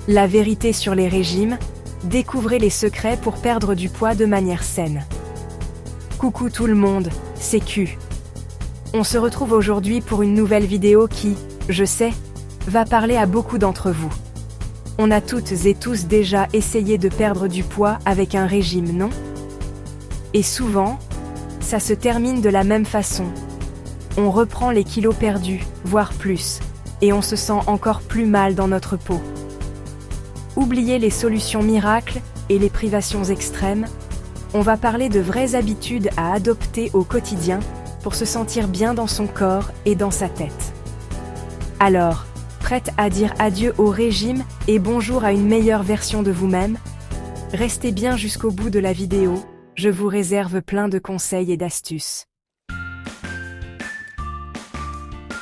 La vérité sur les régimes, découvrez les secrets pour perdre du poids de manière saine. Coucou tout le monde, c'est Q. On se retrouve aujourd'hui pour une nouvelle vidéo qui, je sais, va parler à beaucoup d'entre vous. On a toutes et tous déjà essayé de perdre du poids avec un régime, non? Et souvent, ça se termine de la même façon. On reprend les kilos perdus, voire plus, et on se sent encore plus mal dans notre peau. Oubliez les solutions miracles et les privations extrêmes. On va parler de vraies habitudes à adopter au quotidien pour se sentir bien dans son corps et dans sa tête. Alors, prête à dire adieu au régime et bonjour à une meilleure version de vous-même? Restez bien jusqu'au bout de la vidéo, je vous réserve plein de conseils et d'astuces.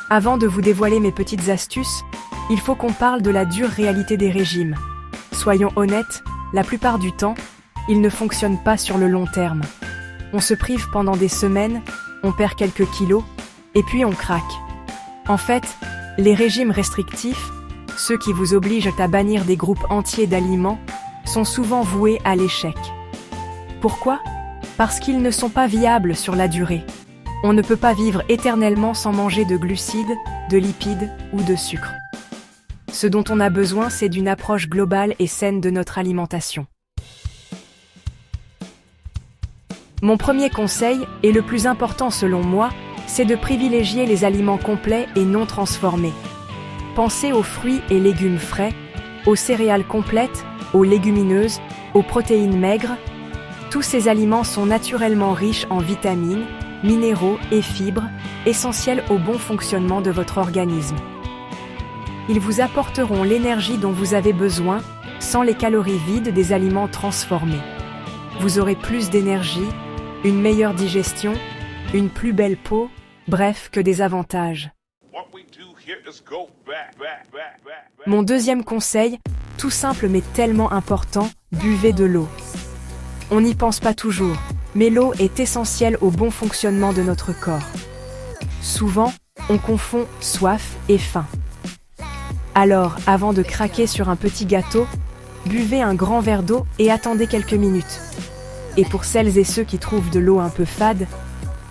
Avant de vous dévoiler mes petites astuces, il faut qu'on parle de la dure réalité des régimes. Soyons honnêtes, la plupart du temps, ils ne fonctionnent pas sur le long terme. On se prive pendant des semaines, on perd quelques kilos, et puis on craque. En fait, les régimes restrictifs, ceux qui vous obligent à bannir des groupes entiers d'aliments, sont souvent voués à l'échec. Pourquoi? Parce qu'ils ne sont pas viables sur la durée. On ne peut pas vivre éternellement sans manger de glucides, de lipides ou de sucre. Ce dont on a besoin, c'est d'une approche globale et saine de notre alimentation. Mon premier conseil, et le plus important selon moi, c'est de privilégier les aliments complets et non transformés. Pensez aux fruits et légumes frais, aux céréales complètes, aux légumineuses, aux protéines maigres. Tous ces aliments sont naturellement riches en vitamines, minéraux et fibres, essentiels au bon fonctionnement de votre organisme. Ils vous apporteront l'énergie dont vous avez besoin, sans les calories vides des aliments transformés. Vous aurez plus d'énergie, une meilleure digestion, une plus belle peau, bref, que des avantages. Mon deuxième conseil, tout simple mais tellement important, buvez de l'eau. On n'y pense pas toujours, mais l'eau est essentielle au bon fonctionnement de notre corps. Souvent, on confond soif et faim. Alors, avant de craquer sur un petit gâteau, buvez un grand verre d'eau et attendez quelques minutes. Et pour celles et ceux qui trouvent de l'eau un peu fade,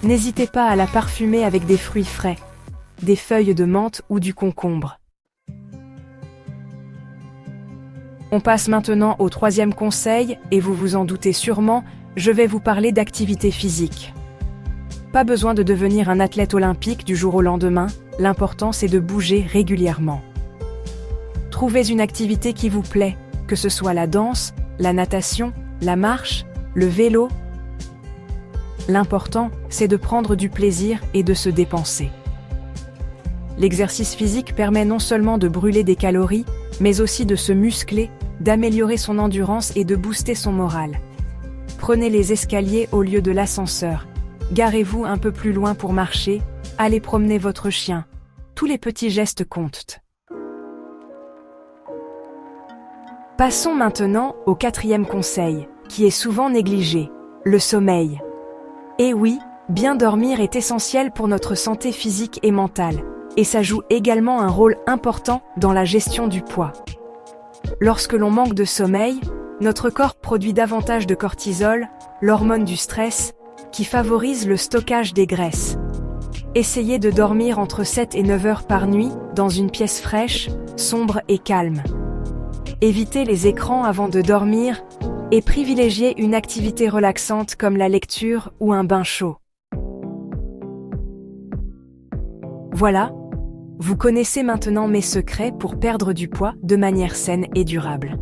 n'hésitez pas à la parfumer avec des fruits frais, des feuilles de menthe ou du concombre. On passe maintenant au troisième conseil, et vous vous en doutez sûrement, je vais vous parler d'activité physique. Pas besoin de devenir un athlète olympique du jour au lendemain, l'important c'est de bouger régulièrement. Trouvez une activité qui vous plaît, que ce soit la danse, la natation, la marche, le vélo. L'important, c'est de prendre du plaisir et de se dépenser. L'exercice physique permet non seulement de brûler des calories, mais aussi de se muscler, d'améliorer son endurance et de booster son moral. Prenez les escaliers au lieu de l'ascenseur. Garez-vous un peu plus loin pour marcher, allez promener votre chien. Tous les petits gestes comptent. Passons maintenant au quatrième conseil, qui est souvent négligé, le sommeil. Et oui, bien dormir est essentiel pour notre santé physique et mentale, et ça joue également un rôle important dans la gestion du poids. Lorsque l'on manque de sommeil, notre corps produit davantage de cortisol, l'hormone du stress, qui favorise le stockage des graisses. Essayez de dormir entre 7 et 9 heures par nuit, dans une pièce fraîche, sombre et calme. Évitez les écrans avant de dormir et privilégiez une activité relaxante comme la lecture ou un bain chaud. Voilà, vous connaissez maintenant mes secrets pour perdre du poids de manière saine et durable.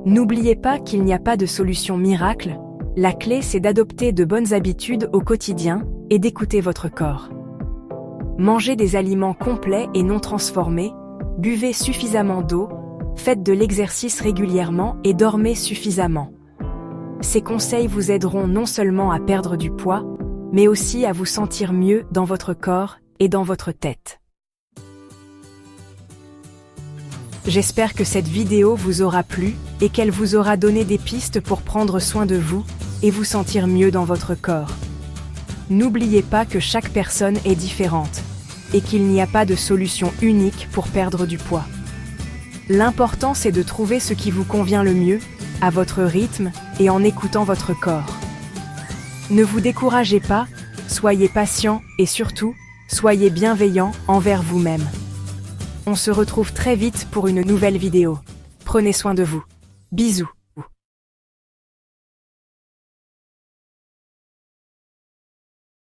N'oubliez pas qu'il n'y a pas de solution miracle, la clé c'est d'adopter de bonnes habitudes au quotidien et d'écouter votre corps. Mangez des aliments complets et non transformés, buvez suffisamment d'eau, faites de l'exercice régulièrement et dormez suffisamment. Ces conseils vous aideront non seulement à perdre du poids, mais aussi à vous sentir mieux dans votre corps et dans votre tête. J'espère que cette vidéo vous aura plu et qu'elle vous aura donné des pistes pour prendre soin de vous et vous sentir mieux dans votre corps. N'oubliez pas que chaque personne est différente et qu'il n'y a pas de solution unique pour perdre du poids. L'important c'est de trouver ce qui vous convient le mieux, à votre rythme et en écoutant votre corps. Ne vous découragez pas, soyez patient et surtout, soyez bienveillant envers vous-même. On se retrouve très vite pour une nouvelle vidéo. Prenez soin de vous. Bisous.